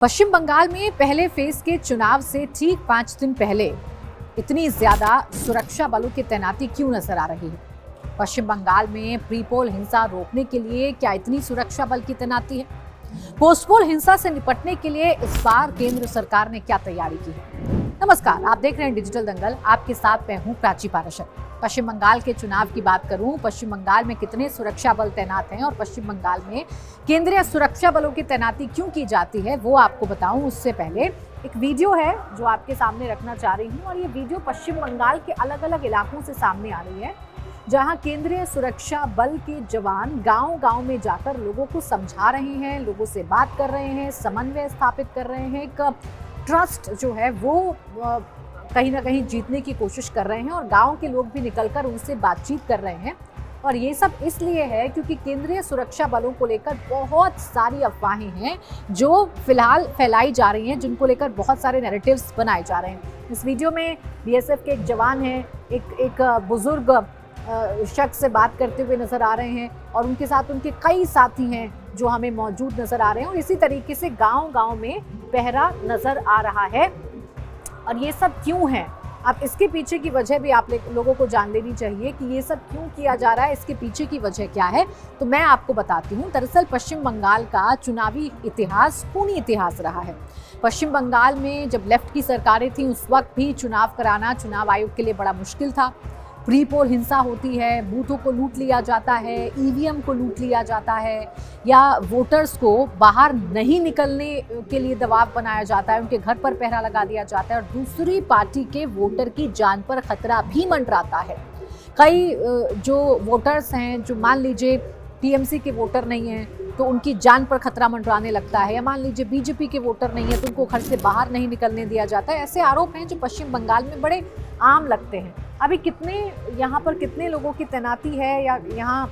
पश्चिम बंगाल में पहले फेज के चुनाव से ठीक 5 दिन पहले इतनी ज्यादा सुरक्षा बलों की तैनाती क्यों नजर आ रही है? पश्चिम बंगाल में प्री पोल हिंसा रोकने के लिए क्या इतनी सुरक्षा बल की तैनाती है? पोस्ट पोल हिंसा से निपटने के लिए इस बार केंद्र सरकार ने क्या तैयारी की है? नमस्कार, आप देख रहे हैं डिजिटल दंगल। आपके साथ मैं हूं प्राची पाराशर। पश्चिम बंगाल के चुनाव की बात करूं, पश्चिम बंगाल में कितने सुरक्षा बल तैनात हैं और पश्चिम बंगाल में केंद्रीय सुरक्षा बलों की तैनाती क्यों की जाती है वो आपको बताऊं उससे पहले एक वीडियो है जो आपके सामने रखना चाह रही हूं। और ये वीडियो पश्चिम बंगाल के अलग अलग इलाकों से सामने आ रही है, जहां केंद्रीय सुरक्षा बल के जवान गांव-गांव में जाकर लोगों को समझा रहे हैं, लोगों से बात कर रहे हैं, समन्वय स्थापित कर रहे हैं, एक ट्रस्ट जो है वो कहीं ना कहीं जीतने की कोशिश कर रहे हैं और गांव के लोग भी निकलकर उनसे बातचीत कर रहे हैं। और ये सब इसलिए है क्योंकि केंद्रीय सुरक्षा बलों को लेकर बहुत सारी अफवाहें हैं जो फिलहाल फैलाई जा रही हैं, जिनको लेकर बहुत सारे नैरेटिव्स बनाए जा रहे हैं। इस वीडियो में बीएसएफ के एक जवान हैं, एक बुजुर्ग शख्स से बात करते हुए नजर आ रहे हैं और उनके साथ उनके कई साथी हैं जो हमें मौजूद नजर आ रहे हैं। और इसी तरीके से गांव-गांव में पहरा नजर आ रहा है। और ये सब क्यों है? अब इसके पीछे की वजह भी आप लोगों को जान लेनी चाहिए कि ये सब क्यों किया जा रहा है, इसके पीछे की वजह क्या है, तो मैं आपको बताती हूँ। दरअसल पश्चिम बंगाल का चुनावी इतिहास खूनी इतिहास रहा है। पश्चिम बंगाल में जब लेफ्ट की सरकारें थी उस वक्त भी चुनाव कराना चुनाव आयोग के लिए बड़ा मुश्किल था। प्री पोल हिंसा होती है, बूथों को लूट लिया जाता है, ईवीएम को लूट लिया जाता है, या वोटर्स को बाहर नहीं निकलने के लिए दबाव बनाया जाता है, उनके घर पर पहरा लगा दिया जाता है और दूसरी पार्टी के वोटर की जान पर खतरा भी मंडराता है। कई जो वोटर्स हैं, जो मान लीजिए टीएमसी के वोटर नहीं हैं तो उनकी जान पर खतरा मंडराने लगता है, या मान लीजिए बीजेपी के वोटर नहीं है तो उनको घर से बाहर नहीं निकलने दिया जाता है। ऐसे आरोप हैं जो पश्चिम बंगाल में बड़े आम लगते हैं। अभी यहाँ पर कितने लोगों की तैनाती है या यहाँ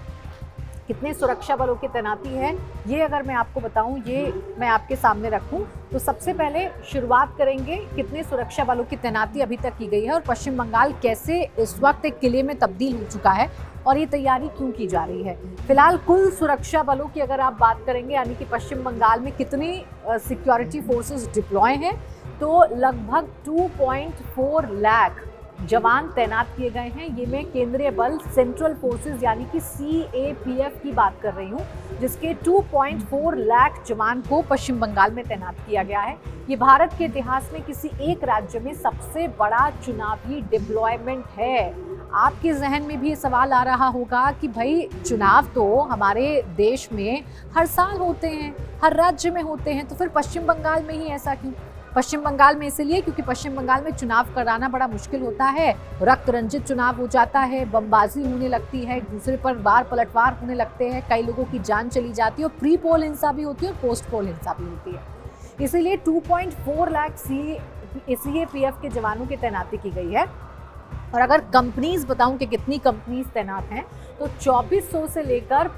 कितने सुरक्षा बलों की तैनाती है, ये अगर मैं आपको बताऊं, ये मैं आपके सामने रखूं, तो सबसे पहले शुरुआत करेंगे कितने सुरक्षा बलों की तैनाती अभी तक की गई है और पश्चिम बंगाल कैसे इस वक्त एक किले में तब्दील हो चुका है और ये तैयारी क्यों की जा रही है। फिलहाल कुल सुरक्षा बलों की अगर आप बात करेंगे, यानी कि पश्चिम बंगाल में कितनी सिक्योरिटी फोर्सेस डिप्लॉय हैं, तो लगभग 2.4 लाख जवान तैनात किए गए हैं। ये मैं केंद्रीय बल सेंट्रल फोर्सेस यानी कि सीएपीएफ की बात कर रही हूँ, जिसके 2.4 लाख जवान को पश्चिम बंगाल में तैनात किया गया है। ये भारत के इतिहास में किसी एक राज्य में सबसे बड़ा चुनावी डिप्लॉयमेंट है। आपके जहन में भी ये सवाल आ रहा होगा कि भाई चुनाव तो हमारे देश में हर साल होते हैं, हर राज्य में होते हैं, तो फिर पश्चिम बंगाल में ही ऐसा क्यों? पश्चिम बंगाल में इसलिए क्योंकि पश्चिम बंगाल में चुनाव कराना बड़ा मुश्किल होता है, रक्त रंजित चुनाव हो जाता है, बमबाजी होने लगती है, एक दूसरे पर वार पलटवार होने लगते हैं, कई लोगों की जान चली जाती है और प्री पोल हिंसा भी होती है और पोस्ट पोल हिंसा भी होती है। इसीलिए 2.4 लाख सीएपीएफ के जवानों की तैनाती की गई है। और अगर कंपनीज बताऊं कि कितनी कंपनीज तैनात हैं, तो 2400 से लेकर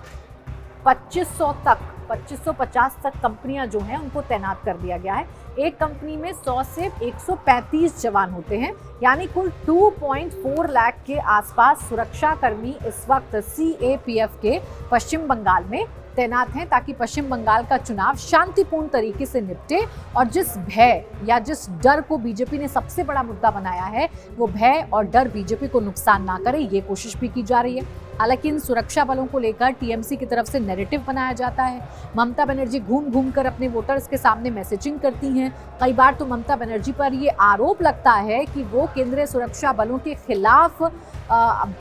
2500 तक 2550 तक कंपनियां जो हैं उनको तैनात कर दिया गया है। एक कंपनी में 100 से 135 जवान होते हैं, यानी कुल 2.4 लाख के आसपास सुरक्षा कर्मी इस वक्त सीएपीएफ के पश्चिम बंगाल में तैनात हैं, ताकि पश्चिम बंगाल का चुनाव शांतिपूर्ण तरीके से निपटे। और जिस भय या जिस डर को बीजेपी ने सबसे बड़ा मुद्दा बनाया है, वो भय और डर बीजेपी को नुकसान ना करे, ये कोशिश भी की जा रही है। हालांकि इन सुरक्षा बलों को लेकर टीएमसी की तरफ से नैरेटिव बनाया जाता है। ममता बनर्जी घूम घूम कर अपने वोटर्स के सामने मैसेजिंग करती हैं। कई बार तो ममता बनर्जी पर ये आरोप लगता है कि वो केंद्रीय सुरक्षा बलों के खिलाफ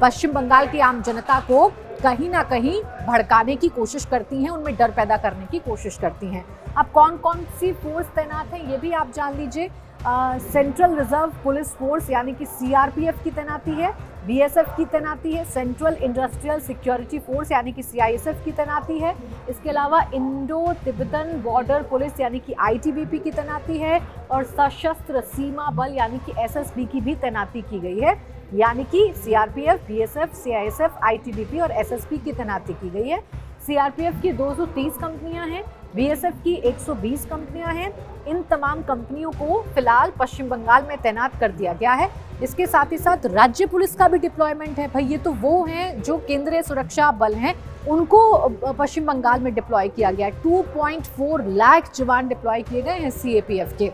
पश्चिम बंगाल की आम जनता को कहीं ना कहीं भड़काने की कोशिश करती हैं, उनमें डर पैदा करने की कोशिश करती हैं। अब कौन कौन सी फोर्स तैनात है ये भी आप जान लीजिए। सेंट्रल रिजर्व पुलिस फोर्स यानी कि सीआरपीएफ की तैनाती है, बीएसएफ की तैनाती है, सेंट्रल इंडस्ट्रियल सिक्योरिटी फोर्स यानी कि सीआईएसएफ की तैनाती है। इसके अलावा इंडो तिब्बतन बॉर्डर पुलिस यानी कि आईटीबीपी की तैनाती है और सशस्त्र सीमा बल यानी कि एसएसबी की भी तैनाती की गई है। यानी कि सीआरपीएफ, बीएसएफ, सीआईएसएफ, आईटीबीपी और एसएसबी की तैनाती की गई है। सीआरपीएफ की 230 कंपनियां हैं, बीएसएफ की 120 कंपनियां हैं। इन तमाम कंपनियों को फिलहाल पश्चिम बंगाल में तैनात कर दिया गया है। इसके साथ ही साथ राज्य पुलिस का भी डिप्लॉयमेंट है। भाई ये तो वो हैं जो केंद्रीय सुरक्षा बल हैं उनको पश्चिम बंगाल में डिप्लॉय किया गया है। 2.4 लाख जवान डिप्लॉय किए गए हैं सीएपीएफ के।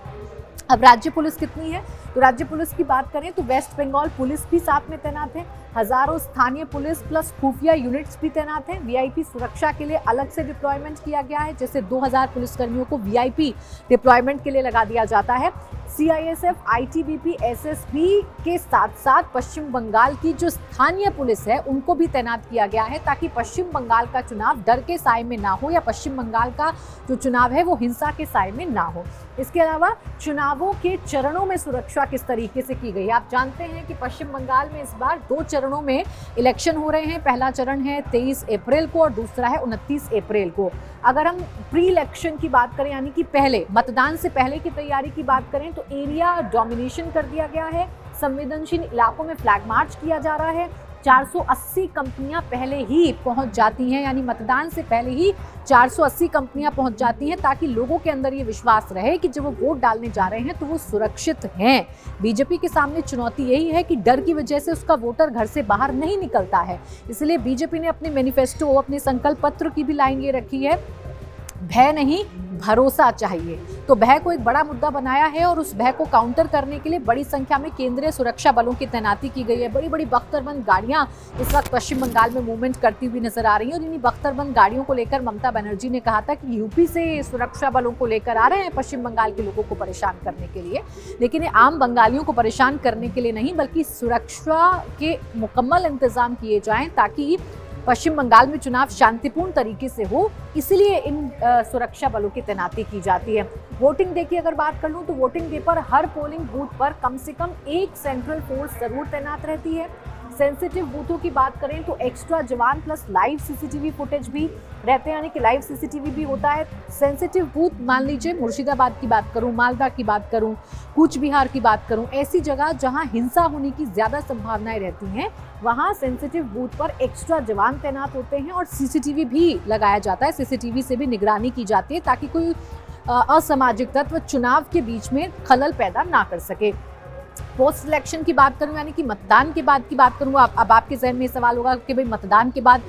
अब राज्य पुलिस कितनी है, तो राज्य पुलिस की बात करें तो वेस्ट बंगाल पुलिस भी साथ में तैनात है, हजारों स्थानीय पुलिस प्लस खुफिया यूनिट्स भी तैनात हैं। वीआईपी सुरक्षा के लिए अलग से डिप्लॉयमेंट किया गया है, जैसे 2000 पुलिसकर्मियों को वीआईपी डिप्लॉयमेंट के लिए लगा दिया जाता है। सीआईएसएफ, आईटीबीपी, एसएसबी के साथ साथ पश्चिम बंगाल की जो स्थानीय पुलिस है उनको भी तैनात किया गया है, ताकि पश्चिम बंगाल का चुनाव डर के साए में ना हो, या पश्चिम बंगाल का जो चुनाव है वो हिंसा के साए में ना हो। इसके अलावा चुनावों के चरणों में सुरक्षा किस तरीके से की गई है। आप जानते हैं कि पश्चिम बंगाल में इस बार 2 चरणों में इलेक्शन हो रहे हैं। पहला चरण है 23 अप्रैल को और दूसरा है 29 अप्रैल को। अगर हम प्री इलेक्शन की बात करें, यानी कि पहले मतदान से पहले की तैयारी की बात करें, तो एरिया डोमिनेशन कर दिया गया है। संवेदनशील इलाकों में फ्लैग मार्च किया जा रहा है। 480 कंपनियां पहले ही पहुंच जाती हैं, यानी मतदान से पहले ही 480 कंपनियां पहुंच जाती हैं, ताकि लोगों के अंदर ये विश्वास रहे कि जब वो वोट डालने जा रहे हैं तो वो सुरक्षित हैं। बीजेपी के सामने चुनौती यही है कि डर की वजह से उसका वोटर घर से बाहर नहीं निकलता है। इसलिए बीजेपी ने अपने मैनिफेस्टो, अपने संकल्प पत्र की भी लाइन ये रखी है, भय नहीं भरोसा चाहिए। तो भय को एक बड़ा मुद्दा बनाया है और उस भय को काउंटर करने के लिए बड़ी संख्या में केंद्रीय सुरक्षा बलों की तैनाती की गई है। बड़ी बड़ी बख्तरबंद गाड़ियां इस वक्त पश्चिम बंगाल में मूवमेंट करती हुई नजर आ रही हैं, और इन्हीं बख्तरबंद गाड़ियों को लेकर ममता बनर्जी ने कहा था कि यूपी से सुरक्षा बलों को लेकर आ रहे हैं पश्चिम बंगाल के लोगों को परेशान करने के लिए। लेकिन ये आम बंगालियों को परेशान करने के लिए नहीं, बल्कि सुरक्षा के मुकम्मल इंतजाम किए जाएं, ताकि पश्चिम बंगाल में चुनाव शांतिपूर्ण तरीके से हो, इसलिए इन सुरक्षा बलों की तैनाती की जाती है। वोटिंग डे की अगर बात कर लूं तो वोटिंग डे पर हर पोलिंग बूथ पर कम से कम एक सेंट्रल फोर्स जरूर तैनात रहती है। सेंसिटिव बूथों की बात करें तो एक्स्ट्रा जवान प्लस लाइव सीसीटीवी फुटेज भी रहते हैं, यानी कि लाइव सीसीटीवी भी होता है। सेंसिटिव बूथ मान लीजिए मुर्शिदाबाद की बात करूं, मालदा की बात करूं, कूच बिहार की बात करूं, ऐसी जगह जहां हिंसा होने की ज्यादा संभावनाएं रहती हैं, वहां सेंसिटिव बूथ पर एक्स्ट्रा जवान तैनात होते हैं और सीसीटीवी भी लगाया जाता है। सीसीटीवी से भी निगरानी की जाती है, ताकि कोई असामाजिक तत्व चुनाव के बीच में खलल पैदा ना कर सके। पोस्ट इलेक्शन की बात करूं, यानी कि मतदान के बाद की बात करूं, अब आपके जहन में सवाल होगा कि भाई मतदान के बाद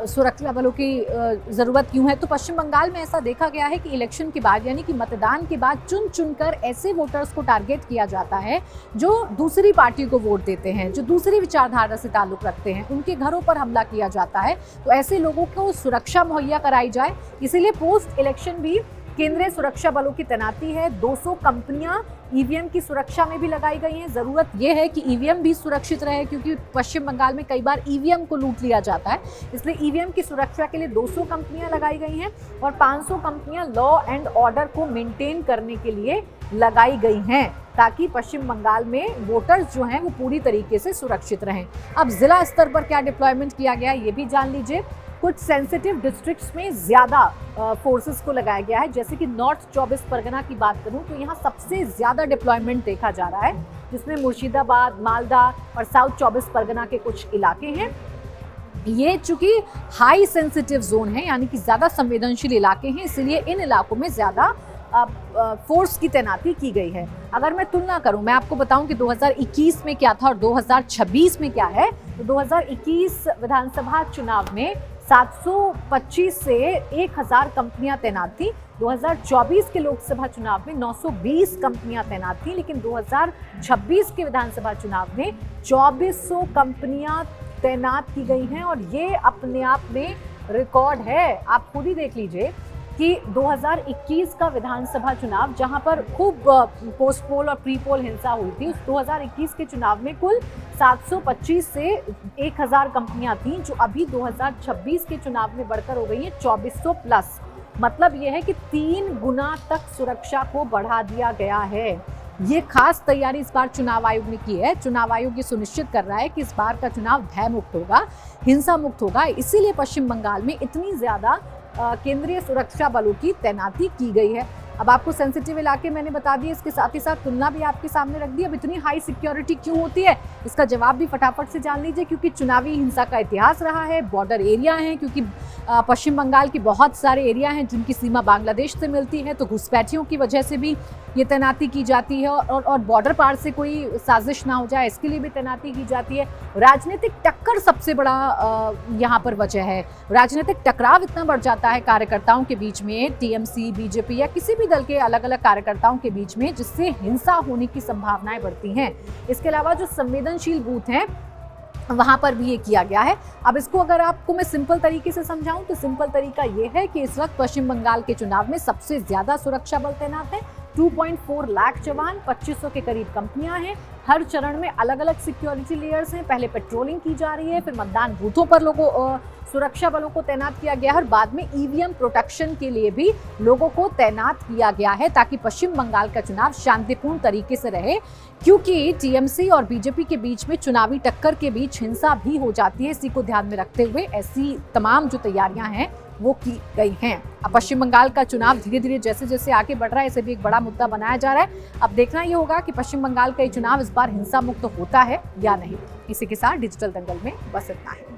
सुरक्षा बलों की ज़रूरत क्यों है। तो पश्चिम बंगाल में ऐसा देखा गया है कि इलेक्शन के बाद, यानी कि मतदान के बाद चुन चुनकर ऐसे वोटर्स को टारगेट किया जाता है जो दूसरी पार्टी को वोट देते हैं, जो दूसरी विचारधारा से ताल्लुक़ रखते हैं, उनके घरों पर हमला किया जाता है। तो ऐसे लोगों को सुरक्षा मुहैया कराई जाए, इसीलिए पोस्ट इलेक्शन भी केंद्रीय सुरक्षा बलों की तैनाती है। 200 कंपनियां ईवीएम की सुरक्षा में भी लगाई गई हैं। ज़रूरत यह है कि ईवीएम भी सुरक्षित रहे, क्योंकि पश्चिम बंगाल में कई बार ईवीएम को लूट लिया जाता है, इसलिए ईवीएम की सुरक्षा के लिए 200 कंपनियां लगाई गई हैं और 500 कंपनियां लॉ एंड ऑर्डर को मेंटेन करने के लिए लगाई गई हैं, ताकि पश्चिम बंगाल में वोटर्स जो हैं वो पूरी तरीके से सुरक्षित रहें। अब जिला स्तर पर क्या डिप्लॉयमेंट किया गया है ये भी जान लीजिए। कुछ सेंसिटिव डिस्ट्रिक्ट्स में ज़्यादा फोर्सेस को लगाया गया है, जैसे कि नॉर्थ 24 परगना की बात करूं तो यहाँ सबसे ज़्यादा डिप्लॉयमेंट देखा जा रहा है, जिसमें मुर्शिदाबाद, मालदा और साउथ 24 परगना के कुछ इलाके हैं। ये चूंकि हाई सेंसिटिव जोन है, यानी कि ज़्यादा संवेदनशील इलाके हैं, इसलिए इन इलाकों में ज़्यादा फोर्स की तैनाती की गई है। अगर मैं तुलना करूं, मैं आपको बताऊं कि 2021 में क्या था और 2026 में क्या है, तो 2021 विधानसभा चुनाव में 725 से 1000 कंपनियां तैनात थी। 2024 के लोकसभा चुनाव में 920 कंपनियां तैनात थी, लेकिन 2026 के विधानसभा चुनाव में 2400 कंपनियां तैनात की गई हैं, और ये अपने आप में रिकॉर्ड है। आप खुद ही देख लीजिए कि 2021 का विधानसभा चुनाव, जहां पर खूब पोस्ट पोल और प्री पोल हिंसा हुई थी, उस 2021 के चुनाव में कुल 725 से 1000 कंपनियां थीं, जो अभी 2026 के चुनाव में बढ़कर हो गई हैं 2400 प्लस। मतलब यह है कि 3 गुना तक सुरक्षा को बढ़ा दिया गया है। ये खास तैयारी इस बार चुनाव आयोग ने की है। चुनाव आयोग ये सुनिश्चित कर रहा है कि इस बार का चुनाव भय मुक्त होगा, हिंसा मुक्त होगा, इसीलिए पश्चिम बंगाल में इतनी ज्यादा केंद्रीय सुरक्षा बलों की तैनाती की गई है। अब आपको सेंसिटिव इलाके मैंने बता दिए, इसके साथ ही साथ तुलना भी आपके सामने रख दी। अब इतनी हाई सिक्योरिटी क्यों होती है, इसका जवाब भी फटाफट से जान लीजिए। क्योंकि चुनावी हिंसा का इतिहास रहा है, बॉर्डर एरिया हैं, क्योंकि पश्चिम बंगाल की बहुत सारे एरिया हैं जिनकी सीमा बांग्लादेश से मिलती है, तो घुसपैठियों की वजह से भी ये तैनाती की जाती है और बॉर्डर पार से कोई साजिश ना हो जाए इसके लिए भी तैनाती की जाती है। राजनीतिक टक्कर सबसे बड़ा यहाँ पर वजह है। राजनीतिक टकराव इतना बढ़ जाता है कार्यकर्ताओं के बीच में, टीएमसी, बीजेपी या किसी भी दल के अलग अलग कार्यकर्ताओं के बीच में, जिससे हिंसा होने की संभावनाएं बढ़ती हैं। इसके अलावा जो संवेदनशील बूथ हैं वहां पर भी ये किया गया है। अब इसको अगर आपको मैं सिंपल तरीके से समझाऊं तो सिंपल तरीका ये है कि इस वक्त पश्चिम बंगाल के चुनाव में सबसे ज्यादा सुरक्षा बल तैनात है। 2.4 लाख जवान, 2500 के करीब कंपनियां हैं। हर चरण में अलग अलग सिक्योरिटी लेयर्स हैं। पहले पेट्रोलिंग की जा रही है, फिर मतदान बूथों पर सुरक्षा बलों को तैनात किया गया है और बाद में ईवीएम प्रोटेक्शन के लिए भी लोगों को तैनात किया गया है ताकि पश्चिम बंगाल का चुनाव शांतिपूर्ण तरीके से रहे। क्योंकि टीएमसी और बीजेपी के बीच में चुनावी टक्कर के बीच हिंसा भी हो जाती है। इसी को ध्यान में रखते हुए ऐसी तमाम जो तैयारियां हैं वो की गई हैं। अब पश्चिम बंगाल का चुनाव धीरे धीरे जैसे जैसे आगे बढ़ रहा है, इसे भी एक बड़ा मुद्दा बनाया जा रहा है। अब देखना ये होगा कि पश्चिम बंगाल का ये चुनाव इस बार हिंसा मुक्त होता है या नहीं। इसी के साथ डिजिटल दंगल में बस इतना है।